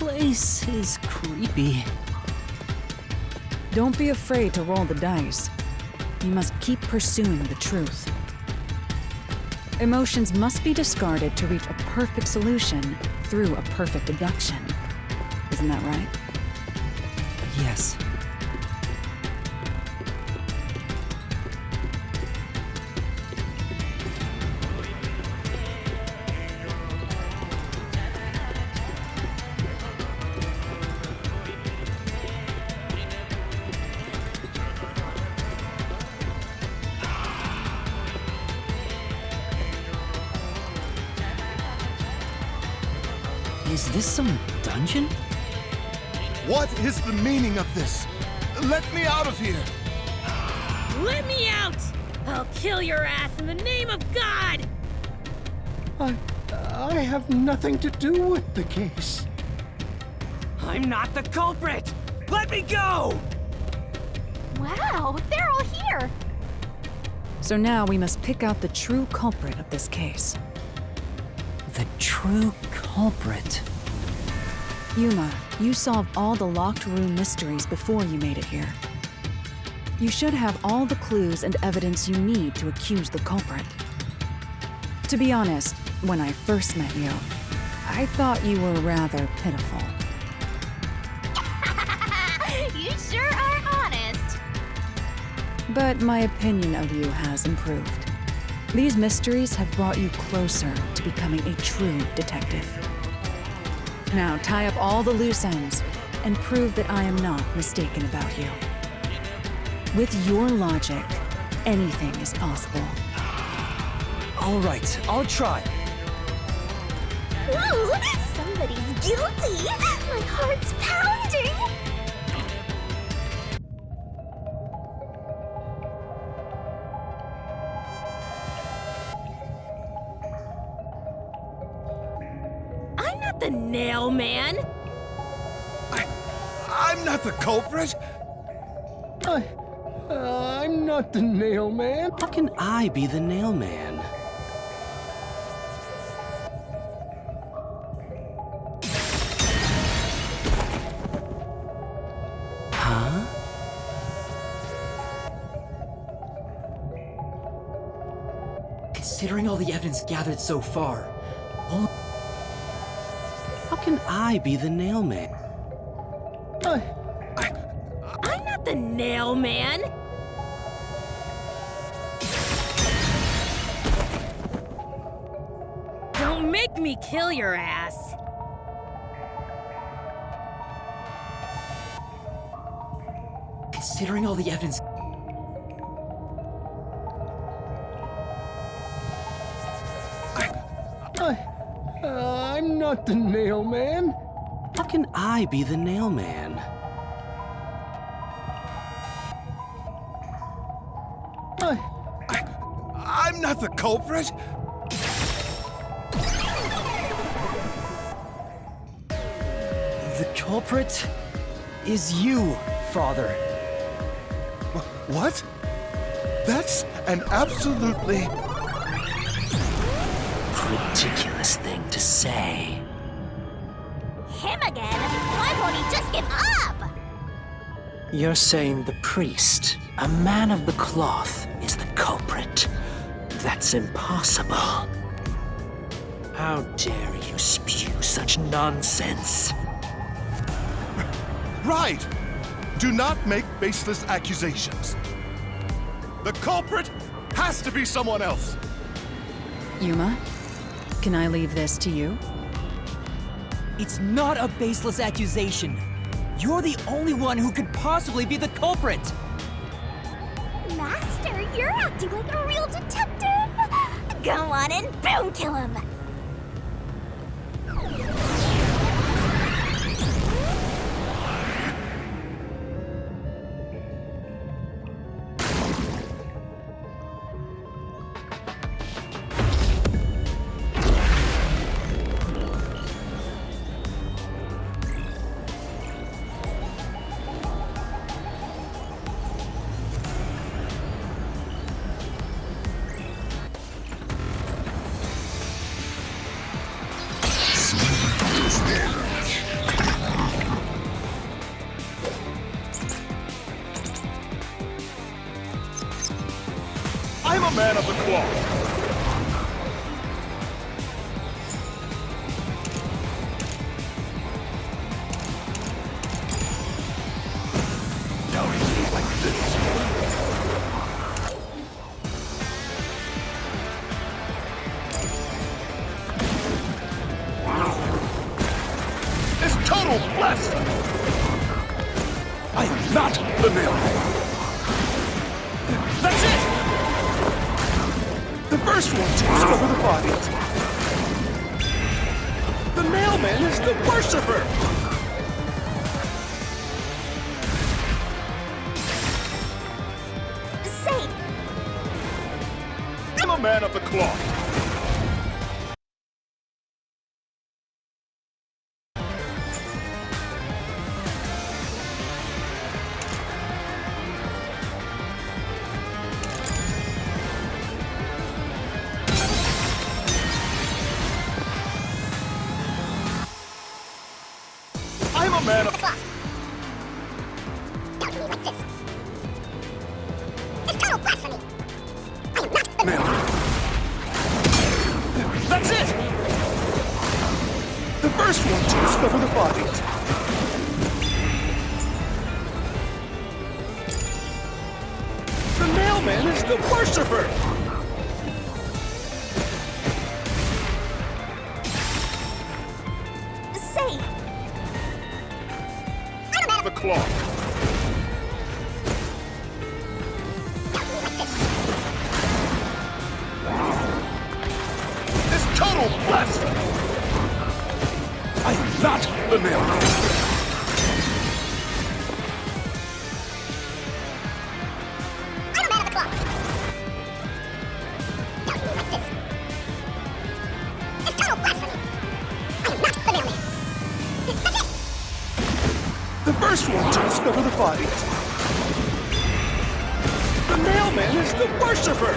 place is creepy. Don't be afraid to roll the dice. You must keep pursuing the truth. Emotions must be discarded to reach a perfect solution through a perfect deduction. Isn't that right? Yes. Is this some dungeon? What is the meaning of this? Let me out of here! Let me out! I'll kill your ass in the name of God! I have nothing to do with the case. I'm not the culprit! Let me go! Wow, they're all here! So now we must pick out the true culprit of this case. The true culprit. Yuma, you solved all the locked room mysteries before you made it here. You should have all the clues and evidence you need to accuse the culprit. To be honest, when I first met you, I thought you were rather pitiful. You sure are honest. But my opinion of you has improved. These mysteries have brought you closer to becoming a true detective. Now tie up all the loose ends and prove that I am not mistaken about you. With your logic, anything is possible. All right, I'll try. Ooh, somebody's guilty! My heart's pounding! I'm not the nail man! I'm not the culprit! I'm not the nail man. How can I be the nail man? Huh? Considering all the evidence gathered so far, How can I be the nail man? I'm not the nail man! Don't make me kill your ass! considering all the evidence. I'm not the nail man. How can I be the nail man? I'm not the culprit! The culprit is you, Father. What? That's an absolutely... ridiculous thing to say. Him again? Why won't he just give up? You're saying the priest, a man of the cloth, is the culprit. That's impossible. How dare you spew such nonsense? Right! Do not make baseless accusations. The culprit has to be someone else! Yuma, can I leave this to you? It's not a baseless accusation. You're the only one who could possibly be the culprit. Master, you're acting like a real detective. Go on and boom kill him. man of the cloth. Now he's like this. It's total blasphemy! I am not the nailman. That's it! The first one to discover the bodies. The mailman is the worshiper! Say, I'm a man of the cloth. I'm a man of... don't be like this. It's total blasphemy. I am not the Mailman. That's it! The first one to discover the bodies. The mailman is the worshiper! Say, I'm a man The cloth. It's total blasphemy! I am not the mailman. I'm a man of the cloth. Don't be like this. It's total blasphemy. I am not the mailman. That's it! The first one to discover the bodies. The mailman is the worshiper!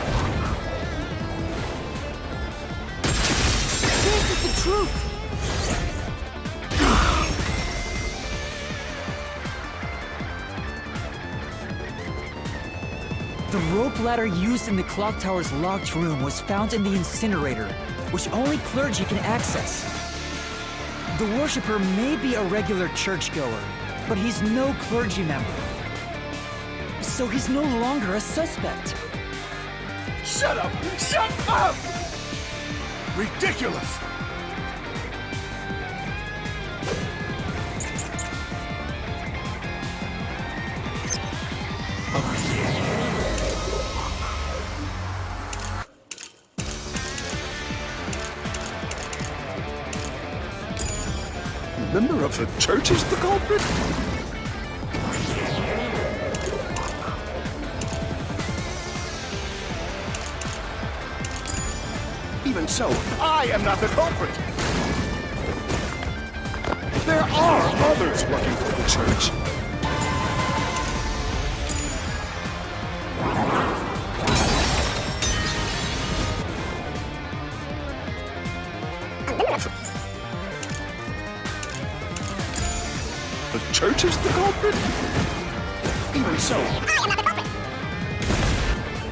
This is the truth! The rope ladder used in the clock tower's locked room was found in the incinerator, which only clergy can access. The worshipper may be a regular churchgoer, but he's no clergy member. So he's no longer a suspect. Shut up! Shut up! Ridiculous! Member of the church is the culprit? Even so, I am not the culprit. There are others working for the church. The church is the culprit? Even so, I am not the culprit.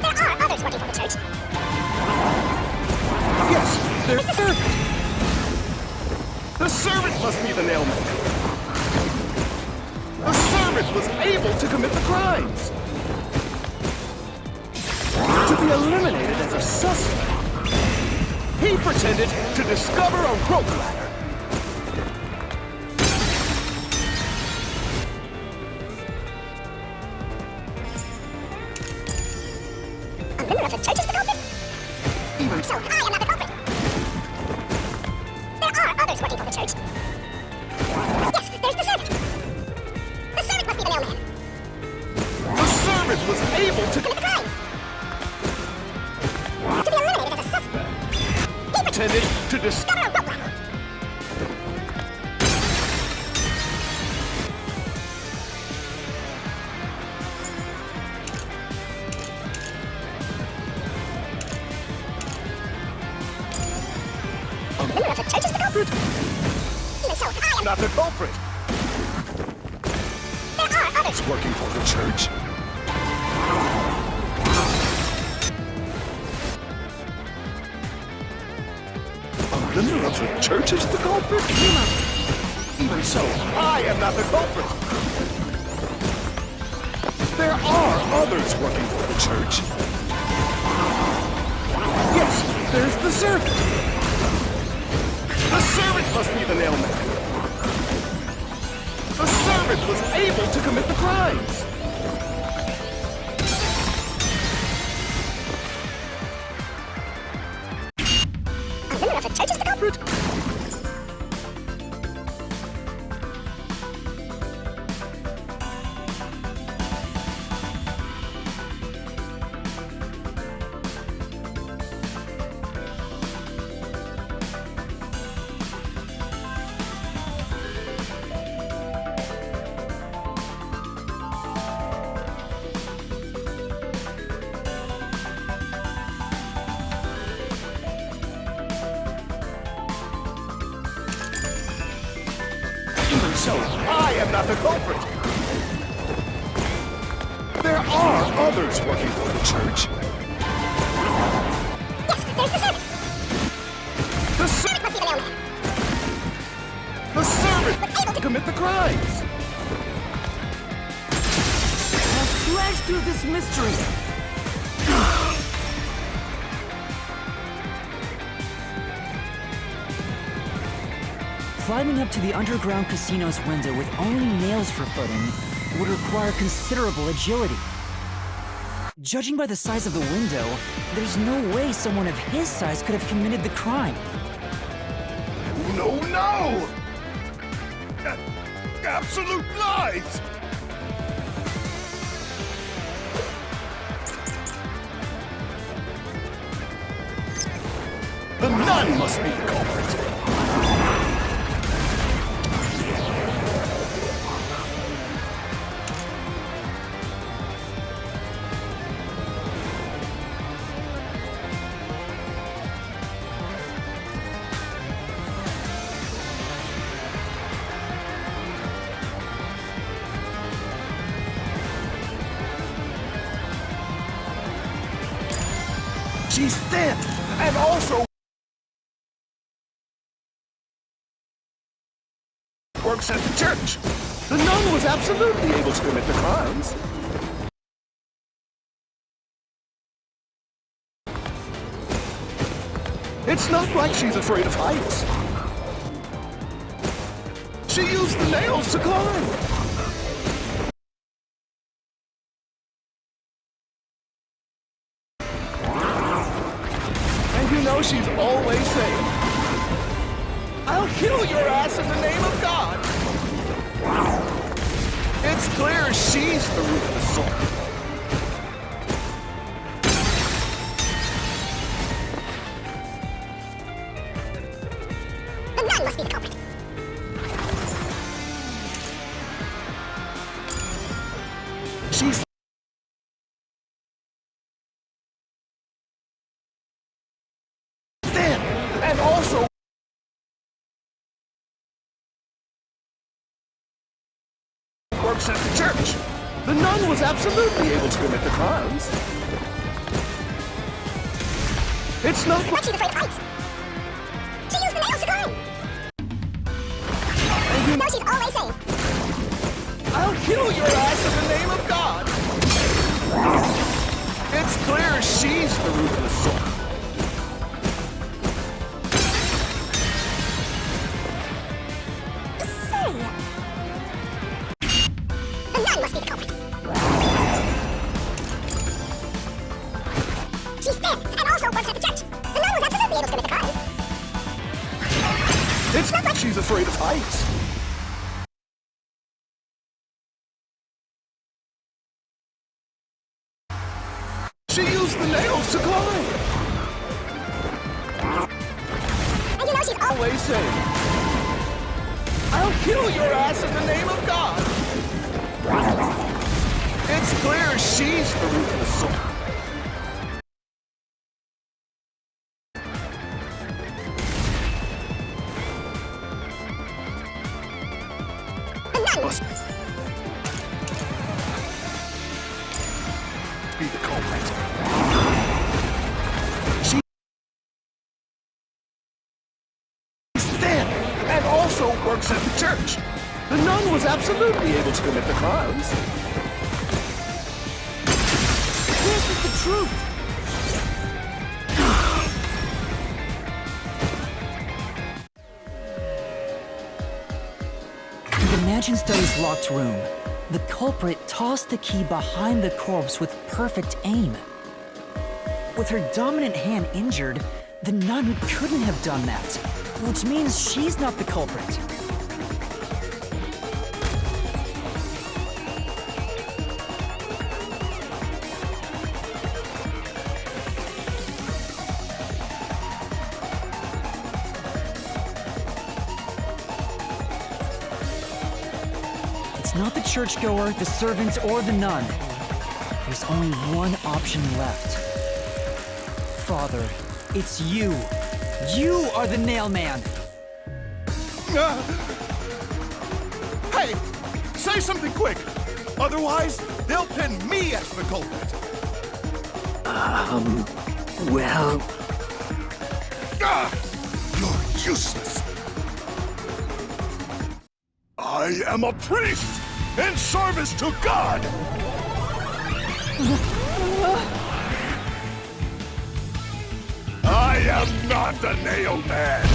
There are others working for the church. yes, their servant. The servant must be the nailman. The servant was able to commit the crimes. To be eliminated as a suspect, he pretended to discover a rope ladder. A member of the church is the culprit? Even So I am not the culprit. There are others working for the church. Yes, there's the servant. The servant must be the mailman. the servant was able to Commit the crimes. To be eliminated as a suspect. He pretended to discover discover a rope ladder. A member of the church is the culprit? Even so, I am not the culprit. There are others. Working for the church. leader of the church is the culprit? Even so, I am not the culprit. There are others working for the church. Yes, there's the servant. The servant must be the nailman. The servant was able to commit the crimes. The leader of the church is the culprit. Even so, I am not the culprit. There are others working for the church. Yes, there's the servant. The servant Must be the nailman. The servant Was able to commit the crimes. Now slash through this mystery! Climbing up to the underground casino's window with only nails for footing would require considerable agility. Judging by the size of the window, there's no way someone of his size could have committed the crime. No, no! Absolute lies! The nun must be the culprit. She's thin, and also works at the church. The nun was absolutely able to commit the crimes. It's not like she's afraid of heights. She used the nails to climb. And you know she's always saying, "I'll kill your ass in the name of God." It's clear she's the root of the sword. The nun must be the culprit. She's thin, and also works at the church. The nun was absolutely able to commit the crimes. It's not Like she's afraid of heights. She used the nails to climb. and you No, she's always saying, I'll kill your ass in the name of God. It's clear she's the root of the sword. say. The nun must be the culprit. She's thin and also works at the church. The nun was absolutely able to commit the crimes. It's not like she's afraid of heights. She used the nails to climb. And you know she's always Always saying, I'll kill your ass in the name of God. It's clear she's the root of the sword. the nun. Must be the culprit. also works at the church. The nun was absolutely able to commit the crimes. This is the truth! In the Mansion Study's locked room, the culprit tossed the key behind the corpse with perfect aim. With her dominant hand injured, the nun couldn't have done that, which means she's not the culprit. It's not the churchgoer, the servant, or the nun. There's only one option left. Father, it's you. You are the nail man. Hey, say something quick. Otherwise, they'll pin me as the culprit. Well, You're useless. I am a priest in service to God. I am not the nail man.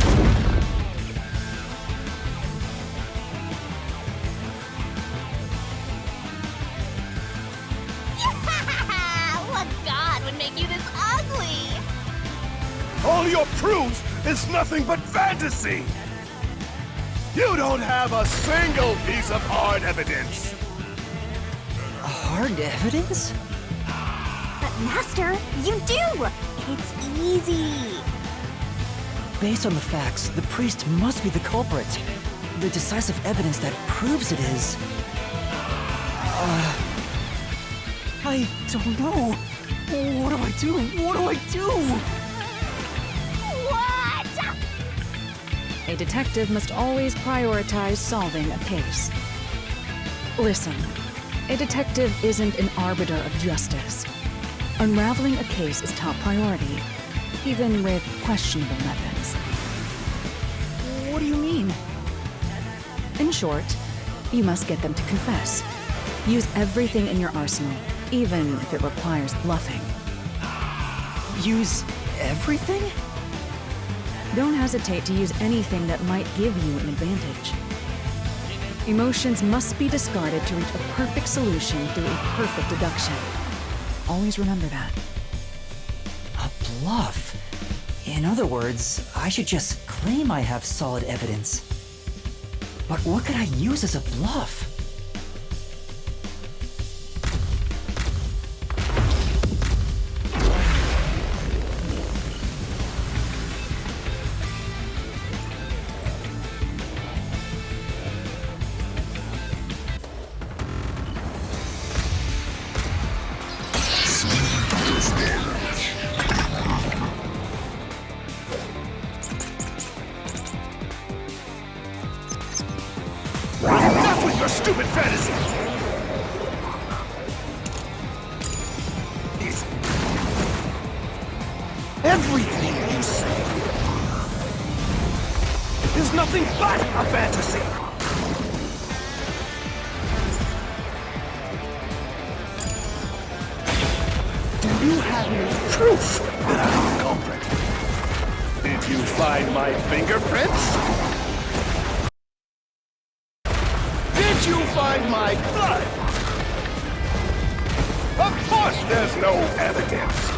What god would make you this ugly? All your proof is nothing but fantasy. You don't have a single piece of hard evidence. Hard evidence? But Master, you do! It's easy. Based on the facts, the priest must be the culprit. The decisive evidence that proves it is... I don't know. What do I do? What do I do? What? A detective must always prioritize solving a case. Listen, a detective isn't an arbiter of justice. Unraveling a case is top priority, even with questionable methods. What do you mean? In short, you must get them to confess. Use everything in your arsenal, even if it requires bluffing. Use everything? Don't hesitate to use anything that might give you an advantage. Emotions must be discarded to reach a perfect solution through a perfect deduction. Always remember that. A bluff? In other words, I should just claim I have solid evidence. But what could I use as a bluff? Enough with your stupid fantasy! Everything you say is nothing but a fantasy! Do you have any proof that I'm the culprit? Did you find my fingerprints? Did you find my blood? Of course there's no evidence.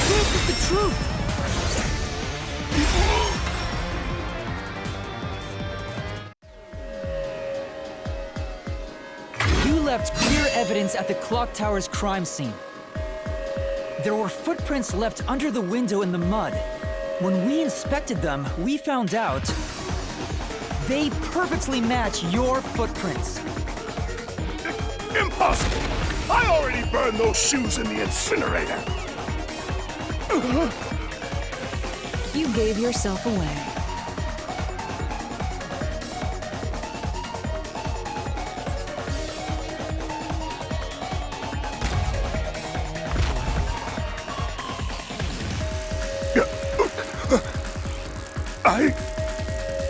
This is the truth! You left clear evidence at the clock tower's crime scene. There were footprints left under the window in the mud. When we inspected them, we found out they perfectly match your footprints. Impossible! I already burned those shoes in the incinerator. You gave yourself away.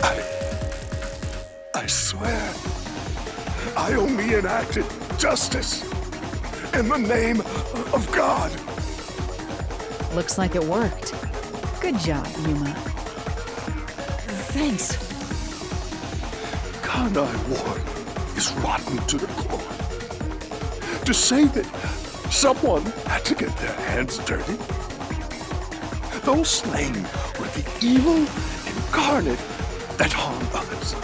I swear, I only enacted justice in the name of God. Looks like it worked. Good job, Yuma. Thanks. Kanai Ward is rotten to the core. To say that someone had to get their hands dirty? Those slain were the evil incarnate that harm others.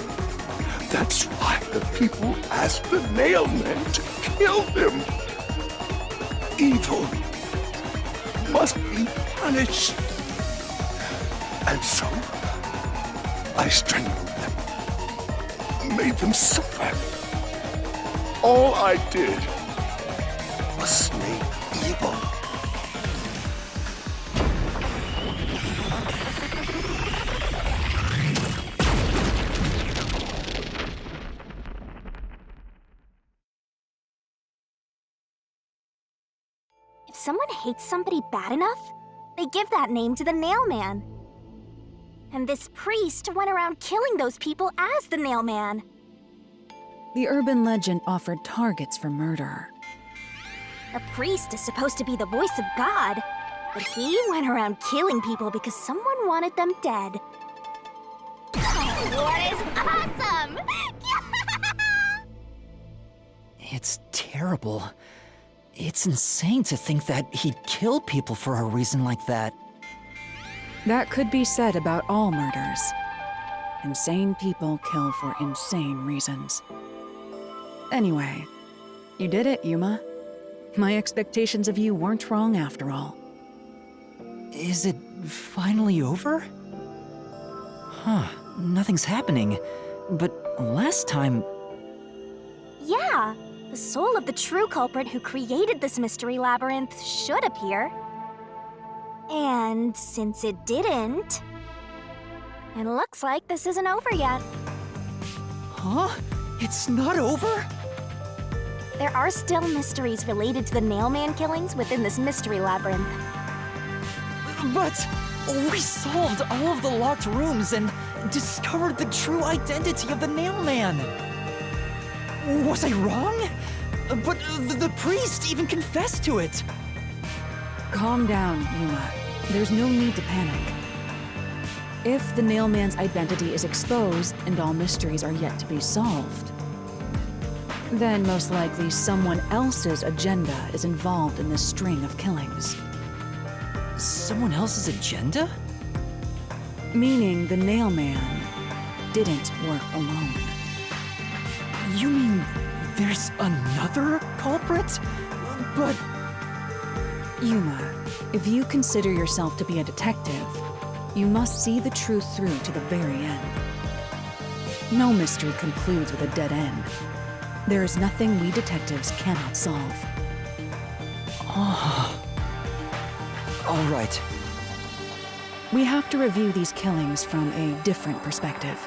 That's why the people asked the Nailmen to kill them. Evil must be punished. And so, I strangled them, made them suffer. All I did was slay evil. If someone hates somebody bad enough, they give that name to the Nailman. And this priest went around killing those people as the Nailman. The urban legend offered targets for murder. A priest is supposed to be the voice of God, but he went around killing people because someone wanted them dead. What is awesome? It's terrible. It's insane to think that he'd kill people for a reason like that. That could be said about all murders. Insane people kill for insane reasons. Anyway, you did it, Yuma. My expectations of you weren't wrong after all. Is it finally over? Huh, nothing's happening. But last time... Yeah, the soul of the true culprit who created this mystery labyrinth should appear. And since it didn't, it looks like this isn't over yet. Huh? It's not over? There are still mysteries related to the Nailman killings within this mystery labyrinth. But we solved all of the locked rooms and discovered the true identity of the Nailman. Was I wrong? But the priest even confessed to it. Calm down, Yuma. There's no need to panic. If the Nailman's identity is exposed and all mysteries are yet to be solved, then most likely someone else's agenda is involved in this string of killings. Someone else's agenda? Meaning the Nailman didn't work alone. You mean there's another culprit? But... Yuma, if you consider yourself to be a detective, you must see the truth through to the very end. No mystery concludes with a dead end. There is nothing we detectives cannot solve. Oh. All right. We have to review these killings from a different perspective.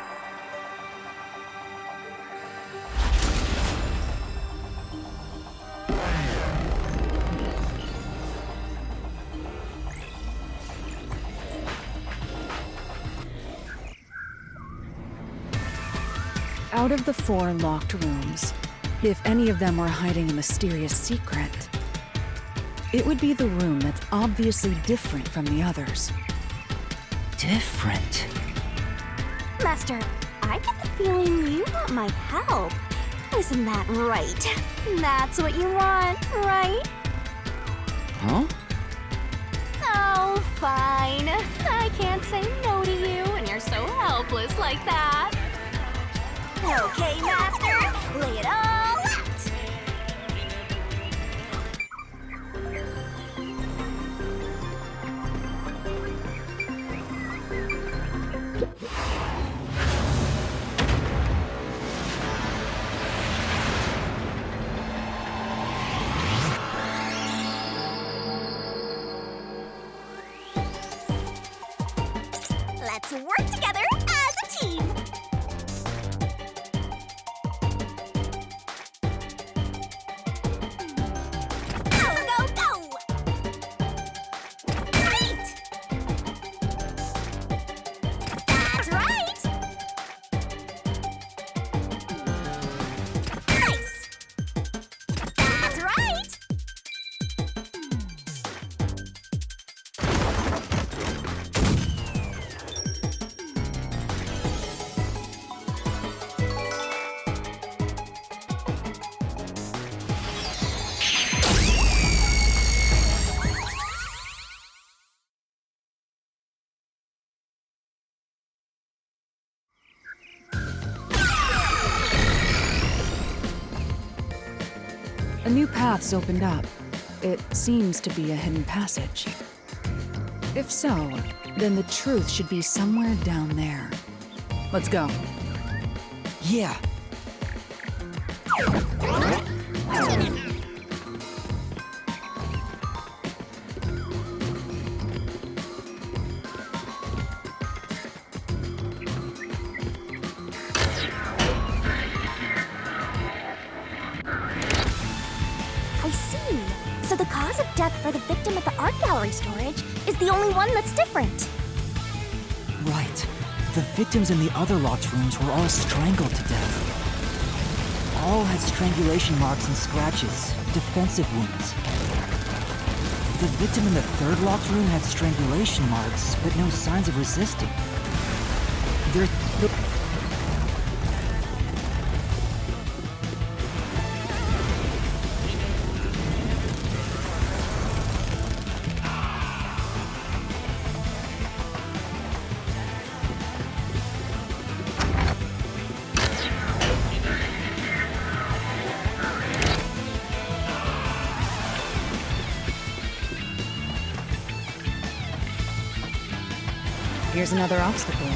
Out of the 4 locked rooms, if any of them were hiding a mysterious secret, it would be the room that's obviously different from the others. Different? Master, I get the feeling you want my help. Isn't that right? That's what you want, right? Huh? Oh, fine. I can't say no to you when you're so helpless like that. Okay, Master, lay it all out! Let's work together as a team! A new path's opened up. It seems to be a hidden passage. If so, then the truth should be somewhere down there. Let's go. Yeah. I see. So the cause of death for the victim at the art gallery storage is the only one that's different. Right. The victims in the other locked rooms were all strangled to death. All had strangulation marks and scratches, defensive wounds. The victim in the third locked room had strangulation marks, but no signs of resisting. There... Here's another obstacle,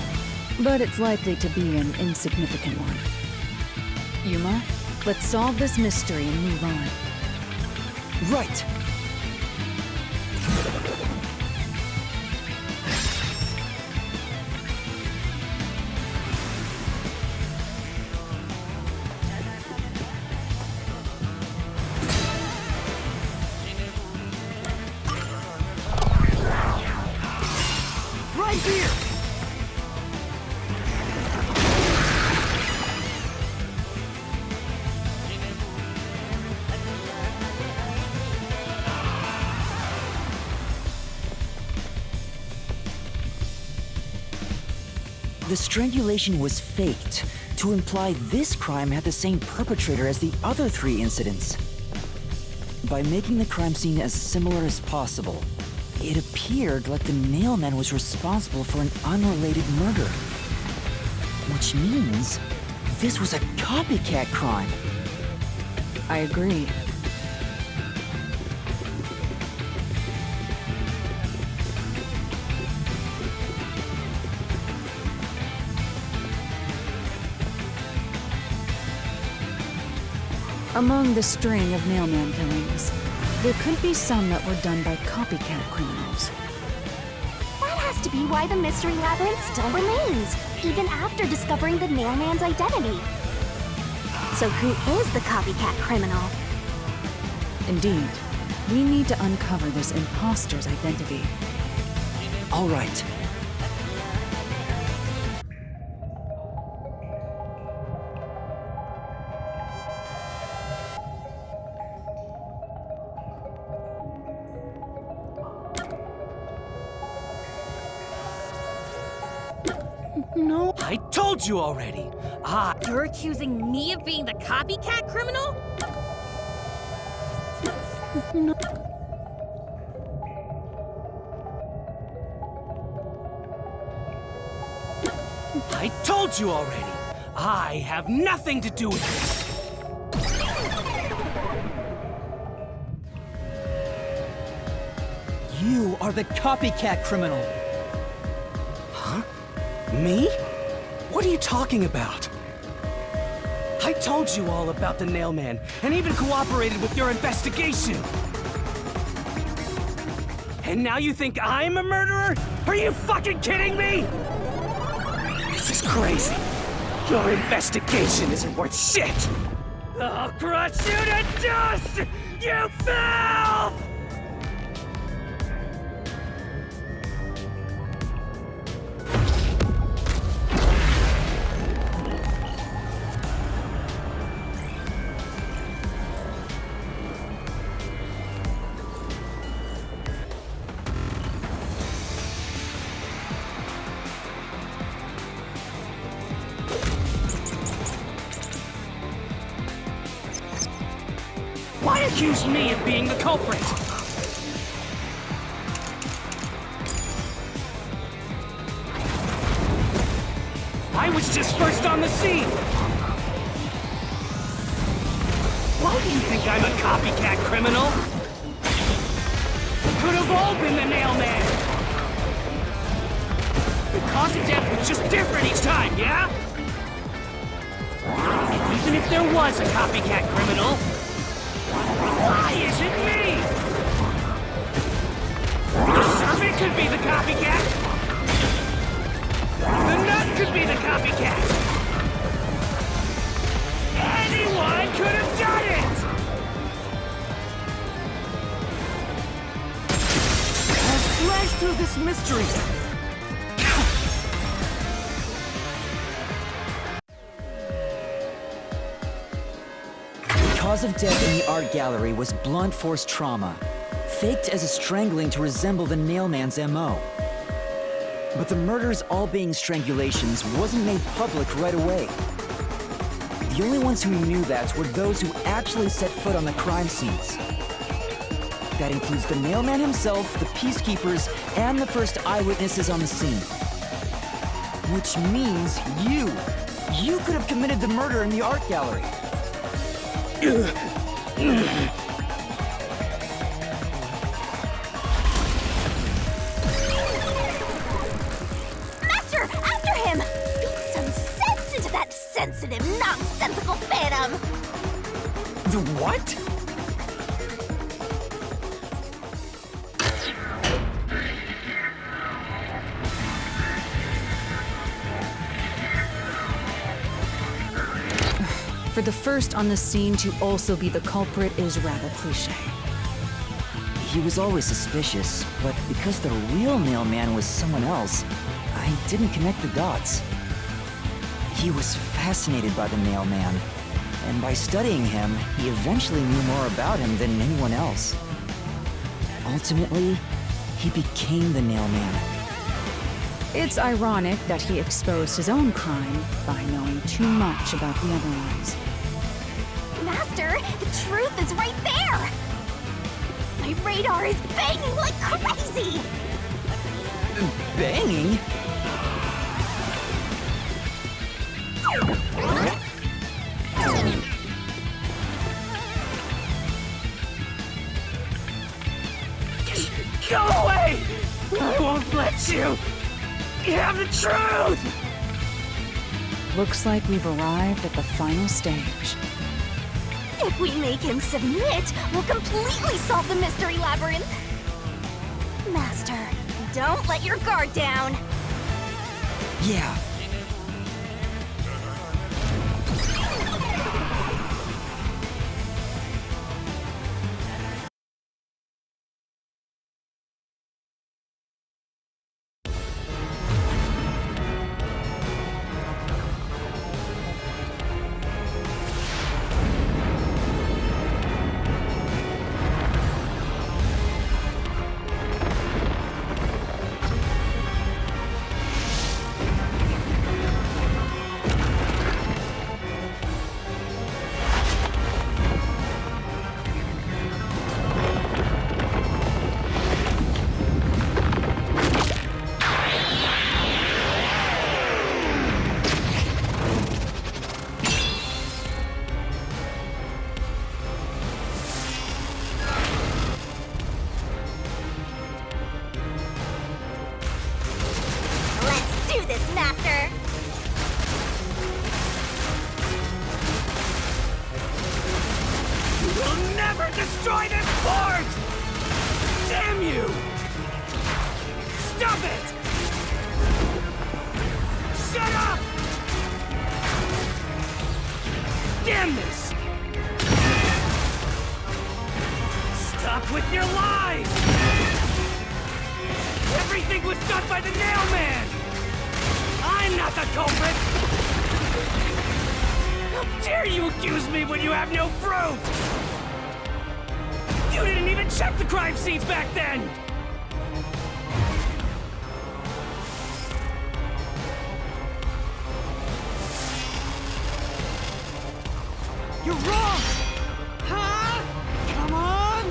but it's likely to be an insignificant one. Yuma, let's solve this mystery and move on. Right! Right here! The strangulation was faked to imply this crime had the same perpetrator as the other 3 incidents. By making the crime scene as similar as possible, it appeared like the nailman was responsible for an unrelated murder. Which means this was a copycat crime. I agree. Among the string of nailman killings, there could be some that were done by copycat criminals. That has to be why the mystery labyrinth still remains, even after discovering the nailman's identity. So who is the copycat criminal? Indeed, we need to uncover this imposter's identity. All right. No. I told you already. You're accusing me of being the copycat criminal? I told you already. I have nothing to do with this. You are the copycat criminal. Huh? Me? What are you talking about? I told you all about the nailman, and even cooperated with your investigation. And now you think I'm a murderer? Are you fucking kidding me? This is crazy. Your investigation isn't worth shit. I'll crush you to dust, you filth! Why accuse me of being the culprit? I was just first on the scene. Why do you think I'm a copycat criminal? Could have all been the Nailman! The cause of death was just different each time, yeah? And even if there was a copycat criminal, why is it me? The servant could be the copycat! The nut could be the copycat! Anyone could have done it! I'll slash through this mystery! The cause of death in the art gallery was blunt force trauma, faked as a strangling to resemble the Nailman's MO. But the murders all being strangulations wasn't made public right away. The only ones who knew that were those who actually set foot on the crime scenes. That includes the Nailman himself, the Peacekeepers, and the first eyewitnesses on the scene. Which means you! You could have committed the murder in the art gallery. Master, after him! Beat some sense into that sensitive, nonsensical phantom! The what? For the first on the scene to also be the culprit is rather cliché. He was always suspicious, but because the real Nailman was someone else, I didn't connect the dots. He was fascinated by the Nailman, and by studying him, he eventually knew more about him than anyone else. Ultimately, he became the Nailman. It's ironic that he exposed his own crime by knowing too much about the other ones. Master, the truth is right there! My radar is banging like crazy! Banging? Go away! I won't let you! You have the truth! Looks like we've arrived at the final stage. If we make him submit, we'll completely solve the mystery labyrinth! Master, don't let your guard down! Yeah. Destroy this port! Damn you! Stop it! Shut up! Damn this! Stop with your lies! Everything was done by the Nailman! I'm not the culprit! How dare you accuse me when you have no proof! You didn't even check the crime scenes back then! You're wrong! Huh? Come on!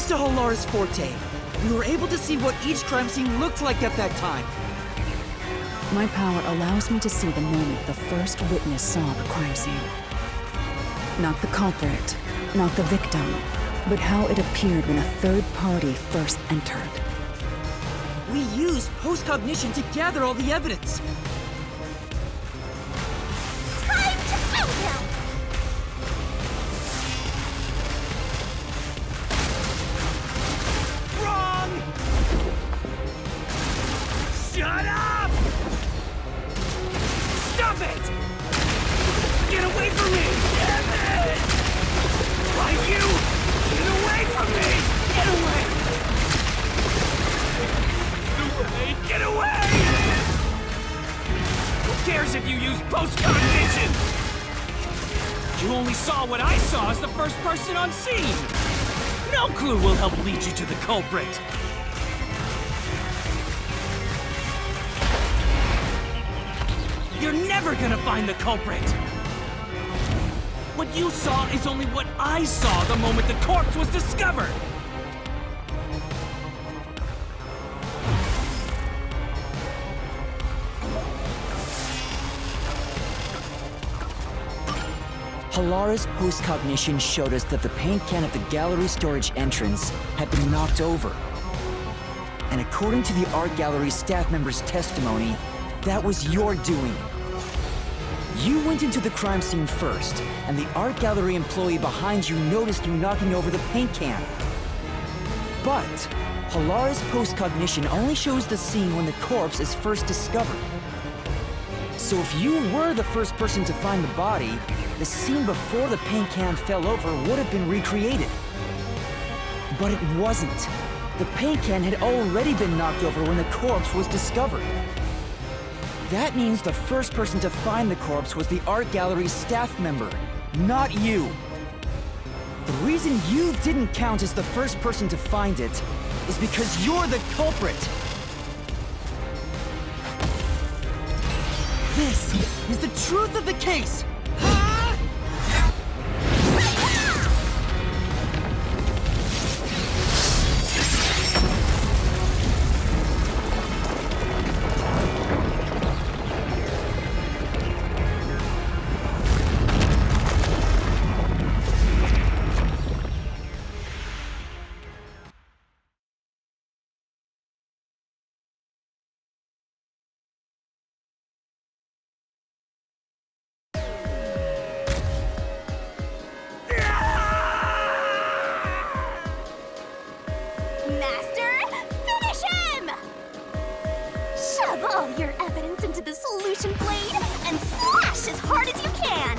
to Halara's forte, we were able to see what each crime scene looked like at that time. My power allows me to see the moment the first witness saw the crime scene. Not the culprit, not the victim, but how it appeared when a third party first entered. We used post-cognition to gather all the evidence. Time to out him! Wrong! Shut up! Stop it! Get away from me! Damn it! Why you? Get away from me! Get away! Get away! Who cares if you use post-cognition? You only saw what I saw as the first person on scene! No clue will help lead you to the culprit! You're never gonna find the culprit! What you saw is only what I saw the moment the corpse was discovered! Halara's post-cognition showed us that the paint can at the gallery storage entrance had been knocked over. And according to the art gallery staff member's testimony, that was your doing. You went into the crime scene first, and the art gallery employee behind you noticed you knocking over the paint can. But Halara's post-cognition only shows the scene when the corpse is first discovered. So if you were the first person to find the body, the scene before the paint can fell over would have been recreated. But it wasn't. The paint can had already been knocked over when the corpse was discovered. That means the first person to find the corpse was the art gallery's staff member, not you. The reason you didn't count as the first person to find it is because you're the culprit. This is the truth of the case! Master, finish him! Shove all your evidence into the solution blade and slash as hard as you can!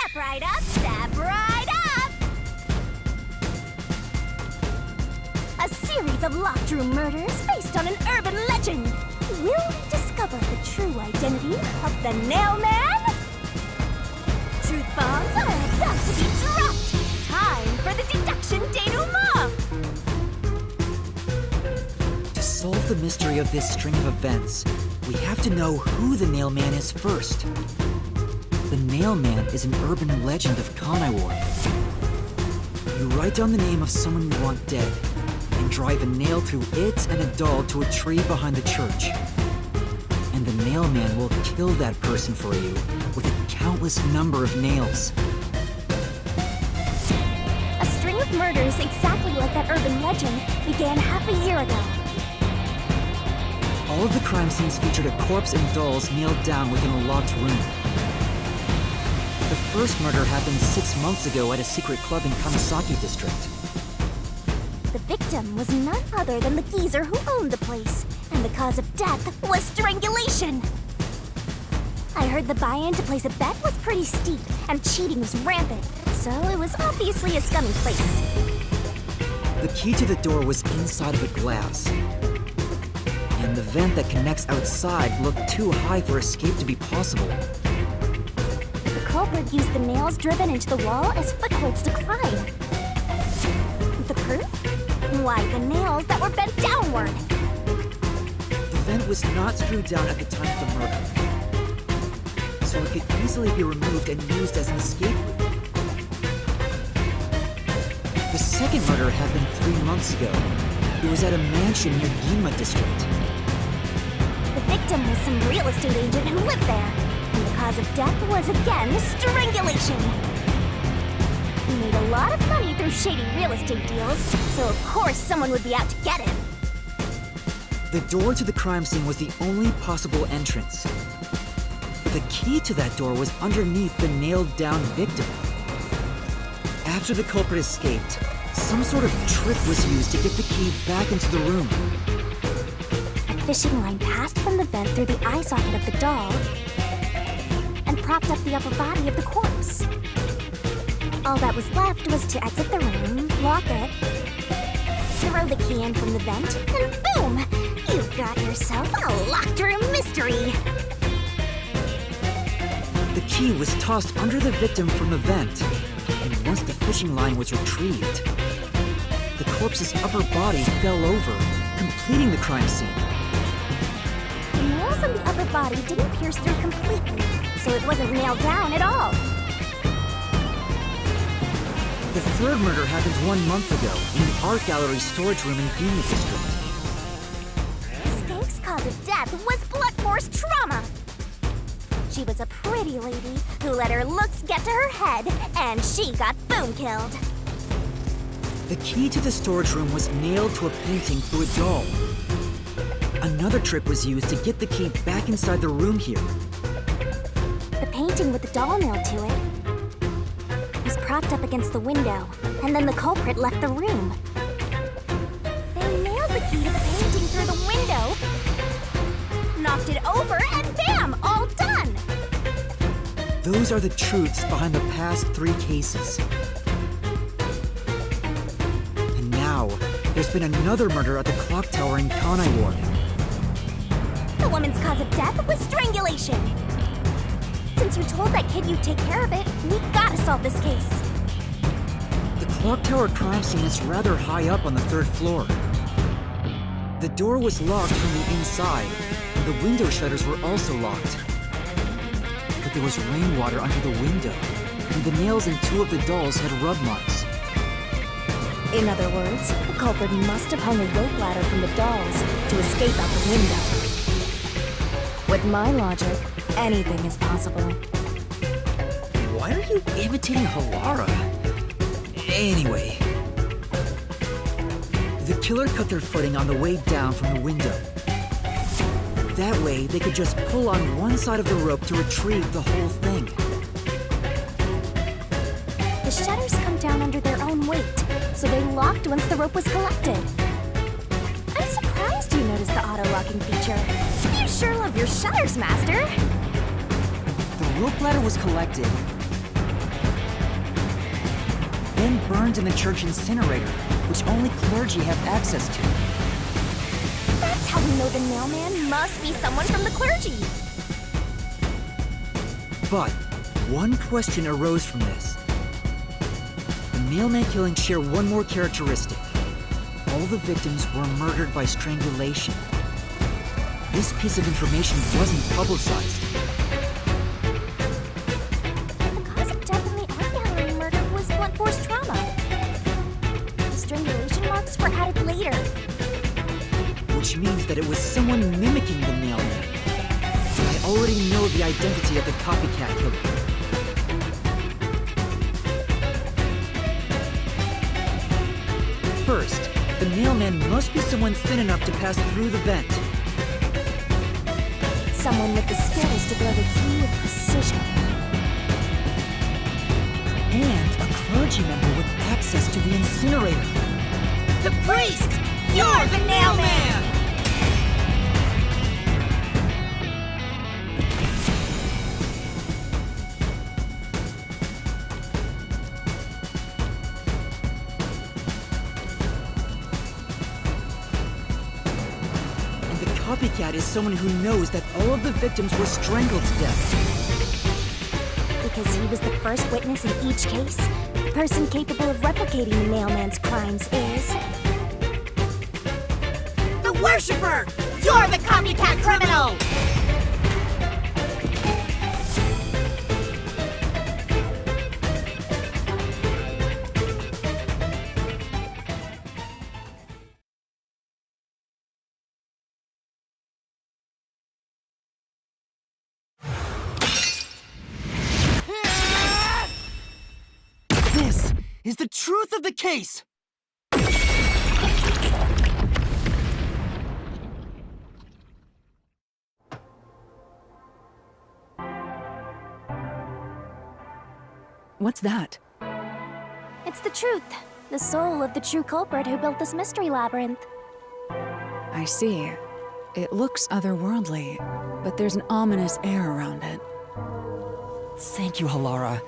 Step right up, step right up! A series of locked room murders based on an urban legend. Will we discover the true identity of the Nailman? Truth bombs are about to be dropped! Time for the deduction denouement! To solve the mystery of this string of events, we have to know who the Nailman is first. The Nailman is an urban legend of Kanaiwar. You write down the name of someone you want dead, and drive a nail through it and a doll to a tree behind the church. And the Nailman will kill that person for you with a countless number of nails. A string of murders exactly like that urban legend began half a year ago. All of the crime scenes featured a corpse and dolls nailed down within a locked room. The first murder happened 6 months ago at a secret club in Kamisaki District. The victim was none other than the geezer who owned the place, and the cause of death was strangulation. I heard the buy-in to place a bet was pretty steep, and cheating was rampant, so it was obviously a scummy place. The key to the door was inside of a glass. And the vent that connects outside looked too high for escape to be possible. The culprit used the nails driven into the wall as footholds to climb. The proof? Why, the nails that were bent downward. The vent was not screwed down at the time of the murder, so it could easily be removed and used as an escape route. The second murder happened 3 months ago. It was at a mansion near Ginma district. The victim was some real estate agent who lived there, and the cause of death was again strangulation. He made a lot of money through shady real estate deals, so of course someone would be out to get him. The door to the crime scene was the only possible entrance. The key to that door was underneath the nailed-down victim. After the culprit escaped, some sort of trick was used to get the key back into the room. A fishing line passed from the vent through the eye socket of the doll and propped up the upper body of the corpse. All that was left was to exit the room, lock it, throw the key in from the vent, and boom! You've got yourself a locked room mystery! The key was tossed under the victim from the vent, and once the fishing line was retrieved, the corpse's upper body fell over, completing the crime scene. The nails on the upper body didn't pierce through completely, so it wasn't nailed down at all. The third murder happened 1 month ago in the art gallery storage room in Ginma district. Skank's cause of death was blunt force trauma. She was a pretty lady who let her looks get to her head, and she got boom killed. The key to the storage room was nailed to a painting through a doll. Another trick was used to get the key back inside the room here. The painting with the doll nailed to it was propped up against the window, and then the culprit left the room. They nailed the key to the painting through the window, knocked it over, and bam! All done! Those are the truths behind the past 3 cases. And now, there's been another murder at the clock tower in Kanai Ward. The woman's cause of death was strangulation. Since you told that kid you'd take care of it, we gotta solve this case. The clock tower crime scene is rather high up on the 3rd floor. The door was locked from the inside, and the window shutters were also locked. But there was rainwater under the window, and the nails in 2 of the dolls had rub marks. In other words, the culprit must have hung a rope ladder from the dolls to escape out the window. With my logic, anything is possible. Why are you imitating Halara? Anyway. The killer cut their footing on the way down from the window. That way, they could just pull on one side of the rope to retrieve the whole thing. The shutters come down under their own weight, so they locked once the rope was collected. I'm surprised you noticed the auto-locking feature. You sure love your shutters, Master. The rope ladder was collected, then burned in the church incinerator, which only clergy have access to. That's how we know the mailman must be someone from the clergy. But one question arose from this. The mailman killings share one more characteristic. All the victims were murdered by strangulation. This piece of information wasn't publicized. The cause of death in the art gallery murder was blunt force trauma. The strangulation marks were added later. Which means that it was someone mimicking the mailman. I already know the identity of the copycat killer. First, the mailman must be someone thin enough to pass through the vent. Someone with the skills to throw the key with precision. And a clergy member with access to the incinerator. The priest! You're the nailman! And the copycat is someone who knows that all of the victims were strangled to death. The because he was the first witness in each case, the person capable of replicating the mailman's crimes is... The Worshipper! You're the copycat criminal! This is the truth of the case! What's that? It's the truth. The soul of the true culprit who built this mystery labyrinth. I see. It looks otherworldly, but there's an ominous air around it. Thank you, Halara.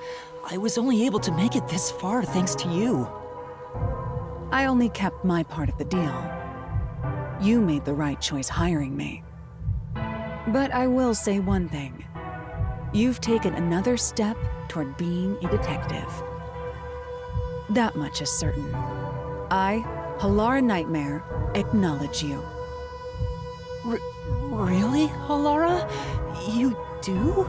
I was only able to make it this far thanks to you. I only kept my part of the deal. You made the right choice hiring me. But I will say one thing. You've taken another step toward being a detective. That much is certain. I, Halara Nightmare, acknowledge you. Really, Halara? You do?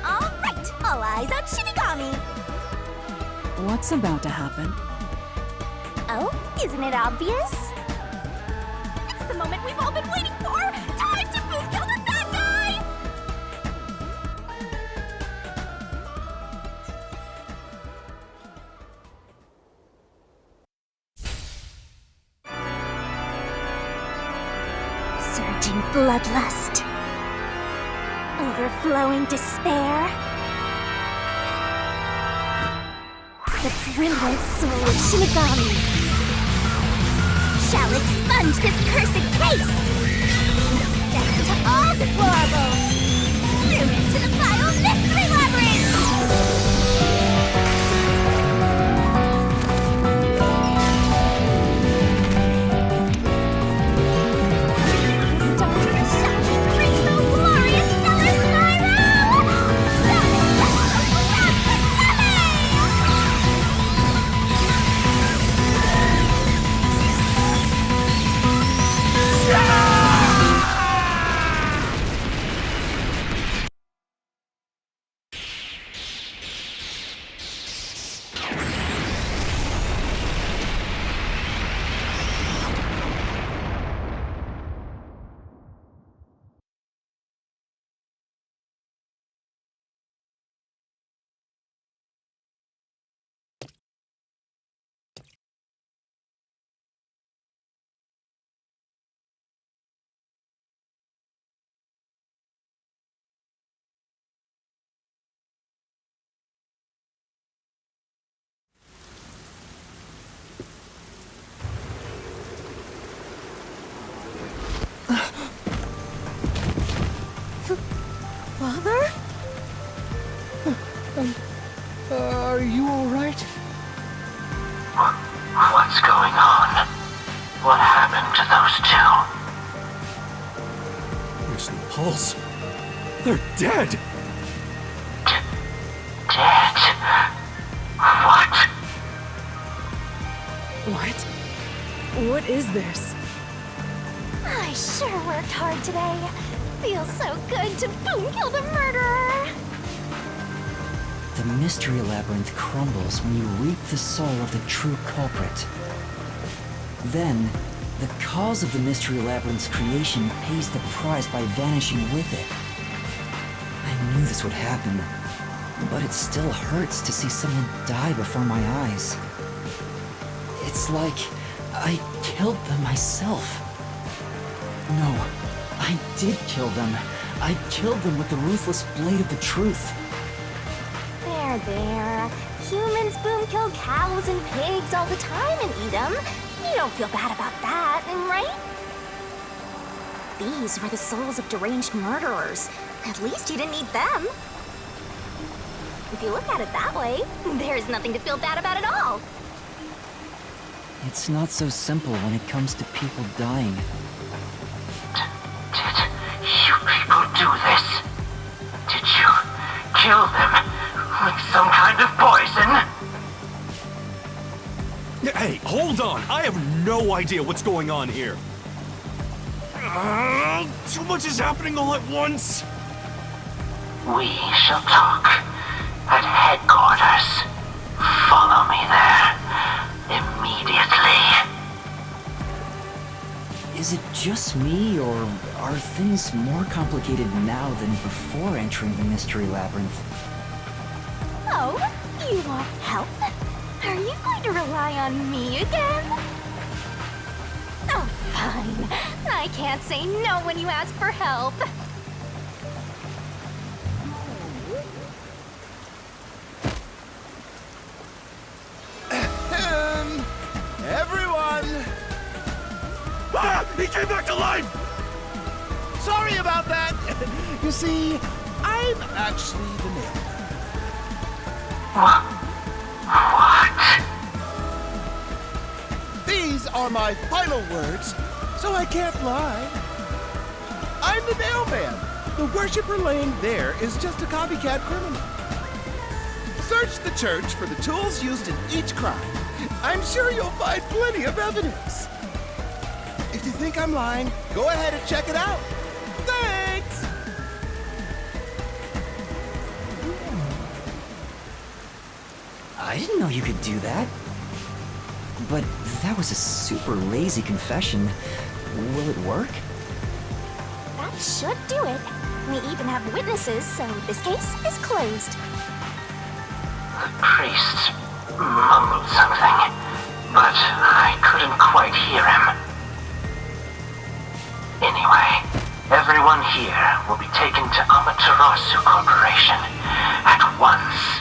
All right, all eyes on Shinigami. What's about to happen? Oh, isn't it obvious? It's the moment we've all been waiting for! Time to boom kill the bad guy! Surging bloodlust. Overflowing despair. The brilliant soul of Shinigami shall expunge this cursed case! Death to all deplorables! Through into the vile mystery labyrinth! Father? Are you all right? What's going on? What happened to those two? Where's the pulse? They're dead! Dead? What? What is this? I sure worked hard today. Feels so good to boom kill the murderer. The mystery labyrinth crumbles when you reap the soul of the true culprit. Then, the cause of the mystery labyrinth's creation pays the price by vanishing with it. I knew this would happen, but it still hurts to see someone die before my eyes. It's like I killed them myself. No, I did kill them. I killed them with the ruthless blade of the truth. There. Humans boom kill cows and pigs all the time and eat them. You don't feel bad about that, right? These were the souls of deranged murderers. At least you didn't eat them. If you look at it that way, there's nothing to feel bad about at all. It's not so simple when it comes to people dying. Did you people do this? Did you kill them with some kind of poison? Hey, hold on! I have no idea what's going on here. Too much is happening all at once. We shall talk at headquarters. Follow me there immediately. Is it just me, or are things more complicated now than before entering the Mystery Labyrinth? Oh, you want help? Are you going to rely on me again? Oh, fine. I can't say no when you ask for help. Everyone! Ah! He came back to life! Sorry about that! You see, I'm actually the mailman. What? These are my final words, so I can't lie. I'm the mailman. The worshiper laying there is just a copycat criminal. Search the church for the tools used in each crime. I'm sure you'll find plenty of evidence. If you think I'm lying, go ahead and check it out. Thanks! I didn't know you could do that. But that was a super lazy confession. Will it work? That should do it. We even have witnesses, so this case is closed. The priest mumbled something, but I couldn't quite hear him. Anyway, everyone here will be taken to Amaterasu Corporation at once.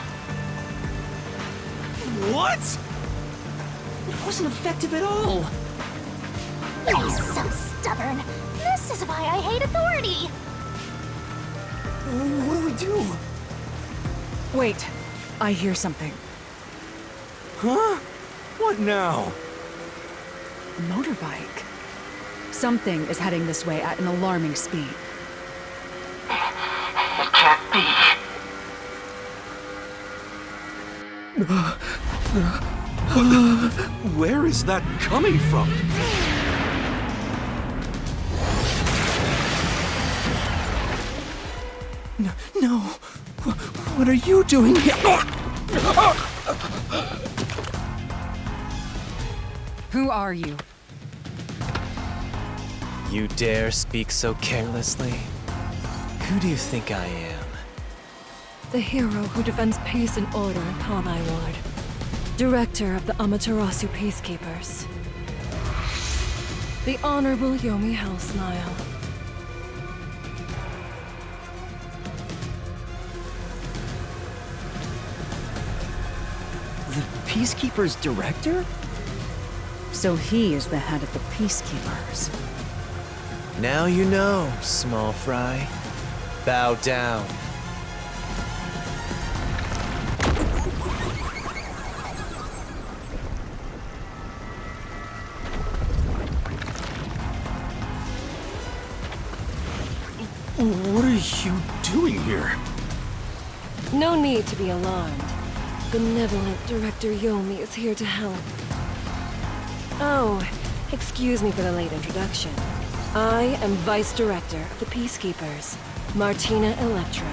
What? It wasn't effective at all. You're so stubborn. This is why I hate authority. What do we do? Wait, I hear something. Huh? What now? Motorbike. Something is heading this way at an alarming speed. It can't be. Where is that coming from? No. What are you doing here? Who are you? You dare speak so carelessly? Who do you think I am? The hero who defends peace and order in Kanai Ward. Director of the Amaterasu Peacekeepers. The Honorable Yomi Hellsmile. The Peacekeeper's director? So he is the head of the Peacekeepers. Now you know, small fry. Bow down. What are you doing here? No need to be alarmed. Benevolent Director Yomi is here to help. Oh, excuse me for the late introduction. I am Vice Director of the Peacekeepers, Martina Electro.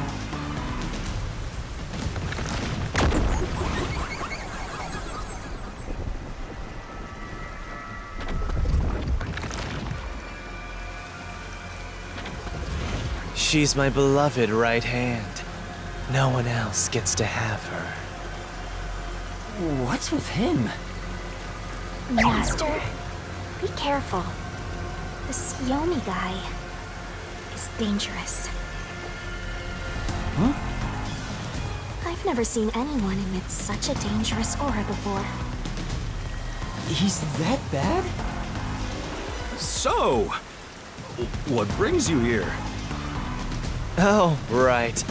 She's my beloved right hand. No one else gets to have her. What's with him? Master, be careful. This Yomi guy is dangerous. Huh? I've never seen anyone emit such a dangerous aura before. He's that bad? So, what brings you here? Oh, right.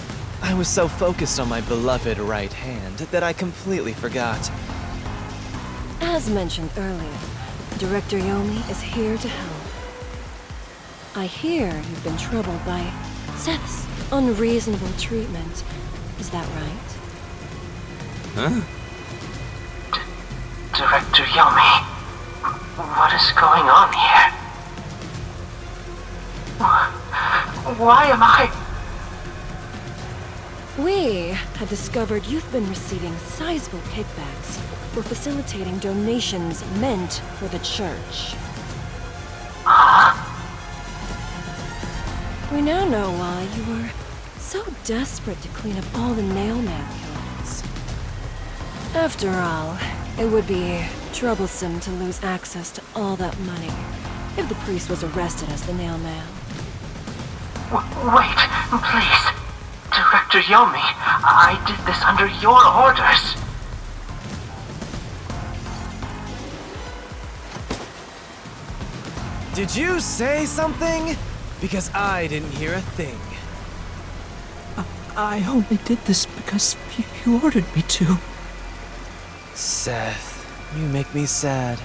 I was so focused on my beloved right hand that I completely forgot. As mentioned earlier, Director Yomi is here to help. I hear you've been troubled by Seth's unreasonable treatment. Is that right? Huh? Director Yomi, what is going on here? Why am I... We have discovered you've been receiving sizable kickbacks for facilitating donations meant for the church. We now know why you were so desperate to clean up all the Nailman killings. After all, it would be troublesome to lose access to all that money if the priest was arrested as the Nailman. Wait, please. Director Yomi, I did this under your orders. Did you say something? Because I didn't hear a thing. I only did this because you ordered me to. Seth, you make me sad.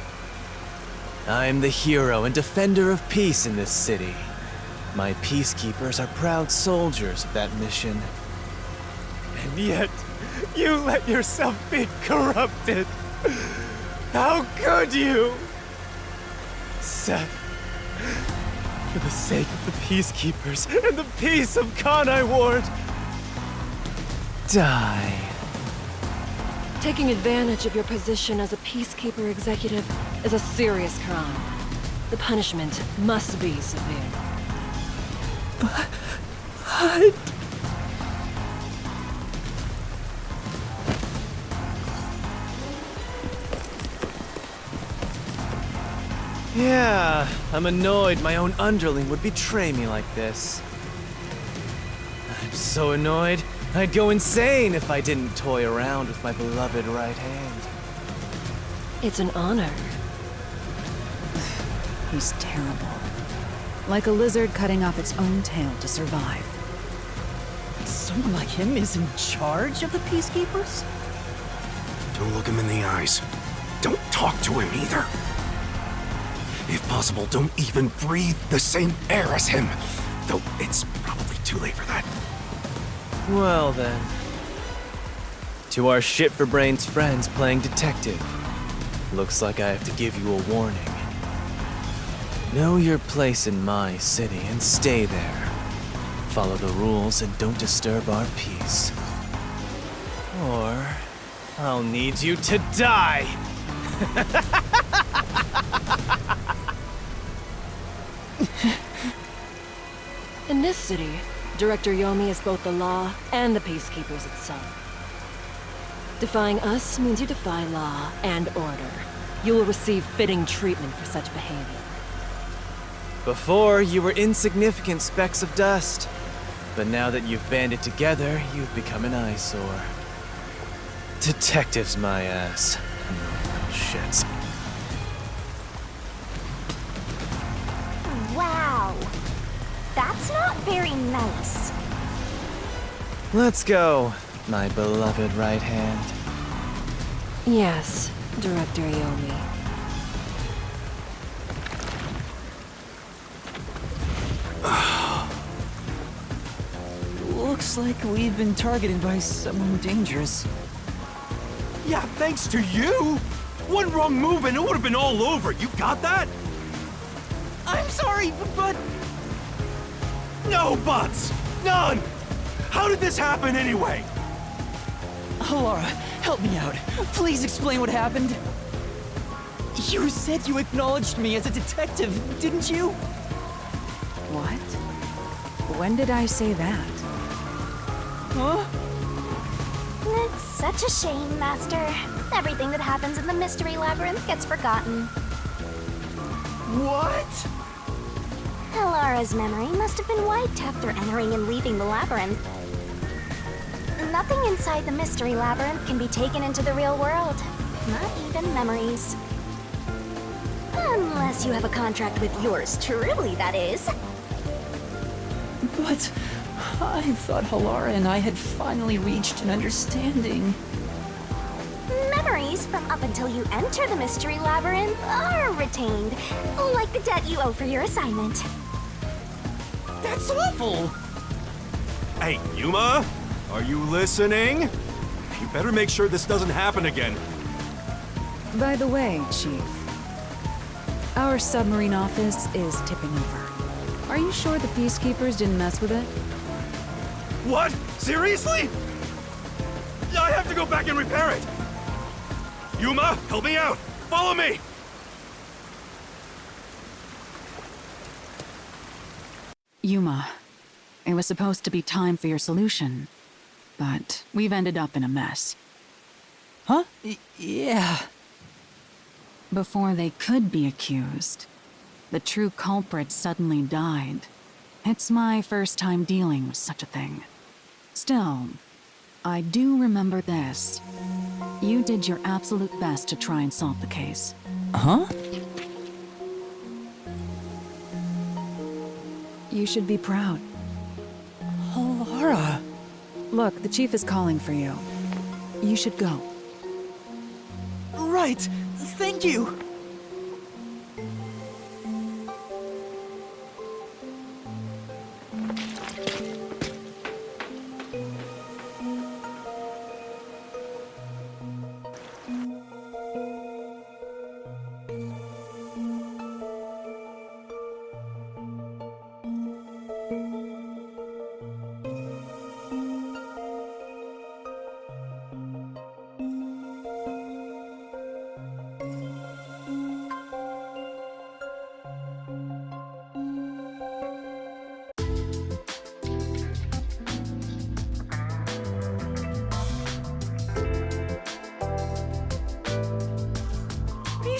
I'm the hero and defender of peace in this city. My peacekeepers are proud soldiers of that mission. And yet, you let yourself be corrupted. How could you? Seth, for the sake of the peacekeepers and the peace of Kanai Ward, die. Taking advantage of your position as a peacekeeper executive is a serious crime. The punishment must be severe. But... Yeah, I'm annoyed my own underling would betray me like this. I'm so annoyed, I'd go insane if I didn't toy around with my beloved right hand. It's an honor. He's terrible. Like a lizard cutting off its own tail to survive. Someone like him is in charge of the Peacekeepers? Don't look him in the eyes. Don't talk to him either. If possible, don't even breathe the same air as him. Though it's probably too late for that. Well then. To our shit-for-brains friends playing detective. Looks like I have to give you a warning. Know your place in my city and stay there. Follow the rules and don't disturb our peace. Or I'll need you to die! In this city, Director Yomi is both the law and the Peacekeepers itself. Defying us means you defy law and order. You will receive fitting treatment for such behavior. Before, you were insignificant specks of dust. But now that you've banded together, you've become an eyesore. Detectives, my ass. Shit. Wow. That's not very nice. Let's go, my beloved right hand. Yes, Director Yomi. Looks like we've been targeted by someone dangerous. Yeah, thanks to you! One wrong move and it would have been all over. You got that? I'm sorry, but... No buts! None! How did this happen anyway? Laura, help me out. Please explain what happened. You said you acknowledged me as a detective, didn't you? What? When did I say that? Huh? It's such a shame, Master. Everything that happens in the Mystery Labyrinth gets forgotten. What? Alara's memory must have been wiped after entering and leaving the labyrinth. Nothing inside the Mystery Labyrinth can be taken into the real world. Not even memories. Unless you have a contract with yours truly, that is. But I thought Halara and I had finally reached an understanding. memories from up until you enter the Mystery Labyrinth are retained, like the debt you owe for your assignment. That's awful! Hey, Yuma! Are you listening? You better make sure this doesn't happen again. By the way, Chief, our submarine office is tipping over. Are you sure the Peacekeepers didn't mess with it? What? Seriously? I have to go back and repair it! Yuma, help me out! Follow me! Yuma, it was supposed to be time for your solution, but we've ended up in a mess. Huh? Yeah. Before they could be accused, the true culprit suddenly died. It's my first time dealing with such a thing. Still, I do remember this. You did your absolute best to try and solve the case. Huh? You should be proud. Laura. Look, the Chief is calling for you. You should go. Right. Thank you.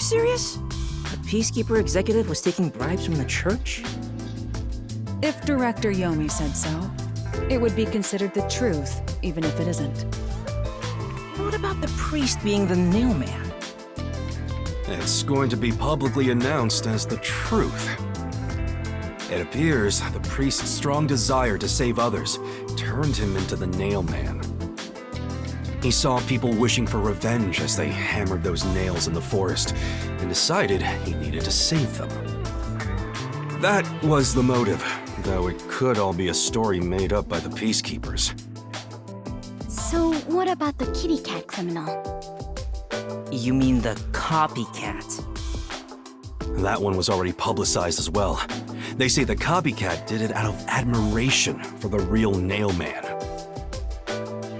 Serious? A Peacekeeper executive was taking bribes from the church? If Director Yomi said so, it would be considered the truth, even if it isn't. What about the priest being the nailman? It's going to be publicly announced as the truth. It appears the priest's strong desire to save others turned him into the nailman. He saw people wishing for revenge as they hammered those nails in the forest, and decided he needed to save them. That was the motive, though it could all be a story made up by the Peacekeepers. So what about the kitty cat criminal? You mean the copycat? That one was already publicized as well. They say the copycat did it out of admiration for the real nailman.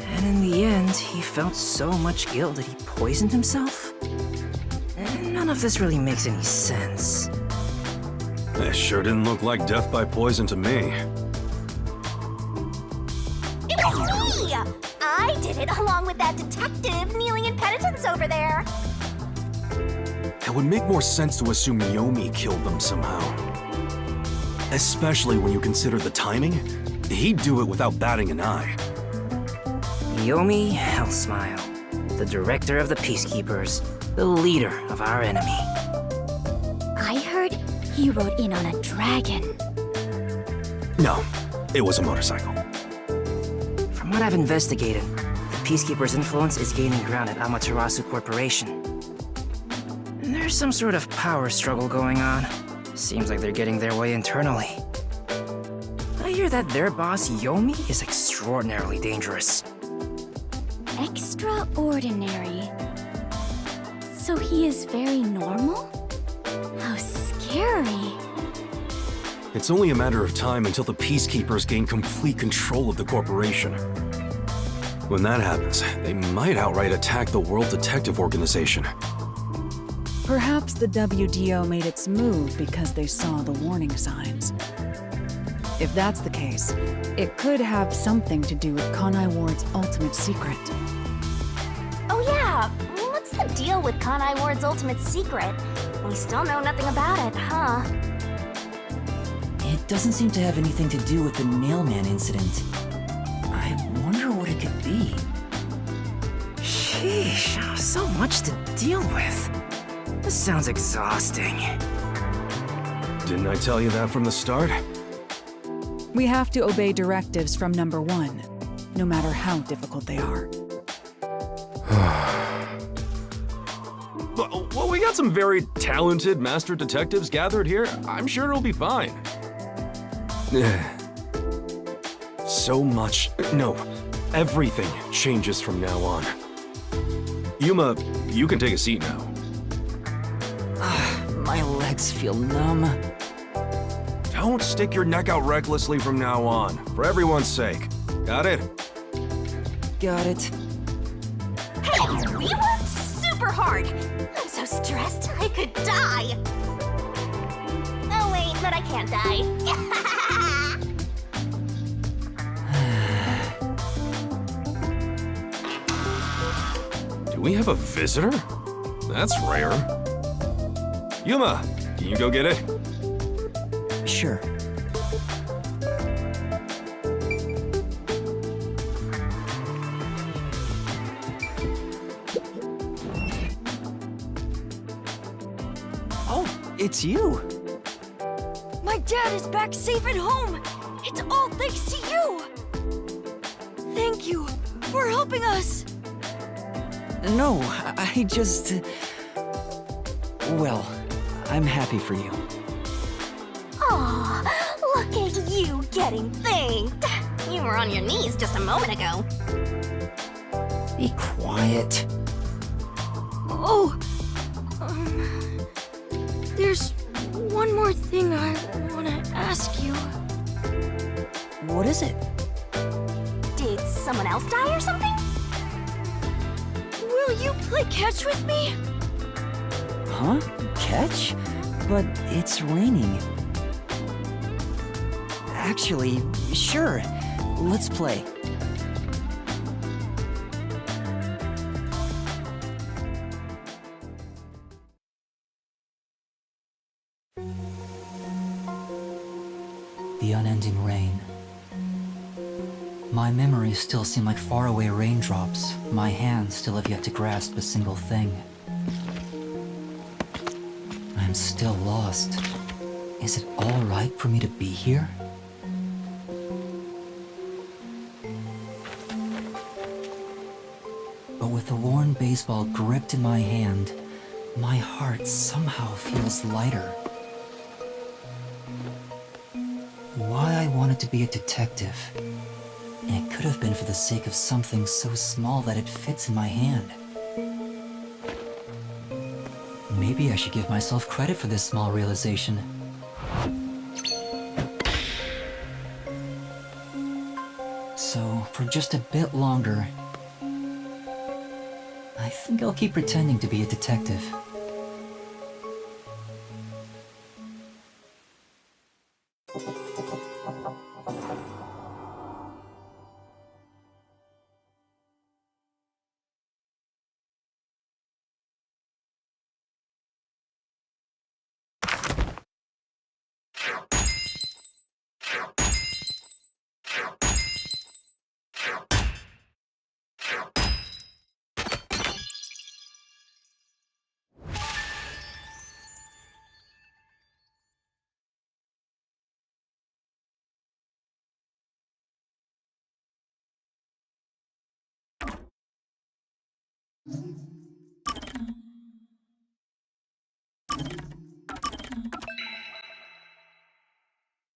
And in the end, he felt so much guilt that he poisoned himself? None of this really makes any sense. It sure didn't look like death by poison to me. It was me! I did it along with that detective kneeling in penitence over there. It would make more sense to assume Yomi killed them somehow. Especially when you consider the timing. He'd do it without batting an eye. Yomi Hellsmile, the director of the Peacekeepers, the leader of our enemy. I heard he rode in on a dragon. No, it was a motorcycle. From what I've investigated, the Peacekeepers' influence is gaining ground at Amaterasu Corporation. And there's some sort of power struggle going on. Seems like they're getting their way internally. I hear that their boss, Yomi, is extraordinarily dangerous. Extraordinary. So he is very normal? How scary. It's only a matter of time until the Peacekeepers gain complete control of the corporation. When that happens, they might outright attack the World Detective Organization. Perhaps the WDO made its move because they saw the warning signs. If that's the case, it could have something to do with Kanai Ward's ultimate secret. Oh yeah, what's the deal with Kanai Ward's ultimate secret? We still know nothing about it, huh? It doesn't seem to have anything to do with the Nailman incident. I wonder what it could be. Sheesh, so much to deal with. This sounds exhausting. Didn't I tell you that from the start? We have to obey directives from number 1, no matter how difficult they are. Well, we got some very talented master detectives gathered here. I'm sure it'll be fine. So much. No, everything changes from now on. Yuma, you can take a seat now. My legs feel numb. Don't stick your neck out recklessly from now on, for everyone's sake. Got it? Got it. Hey, we worked super hard. I'm so stressed I could die. Oh wait, but I can't die. Do we have a visitor? That's rare. Yuma, can you go get it? Sure. Oh, it's you. My dad is back safe at home. It's all thanks to you. Thank you for helping us. No, I just... Well, I'm happy for you. Aw, look at you getting thanked. You were on your knees just a moment ago. Be quiet. Oh, there's one more thing I want to ask you. What is it? Did someone else die or something? Will you play catch with me? Huh? Catch? But it's raining. Actually, sure. Let's play. The unending rain. My memories still seem like faraway raindrops. My hands still have yet to grasp a single thing. I'm still lost. Is it all right for me to be here? But with the worn baseball gripped in my hand, my heart somehow feels lighter. Why I wanted to be a detective. And it could have been for the sake of something so small that it fits in my hand. Maybe I should give myself credit for this small realization. So, for just a bit longer, I think I'll keep pretending to be a detective.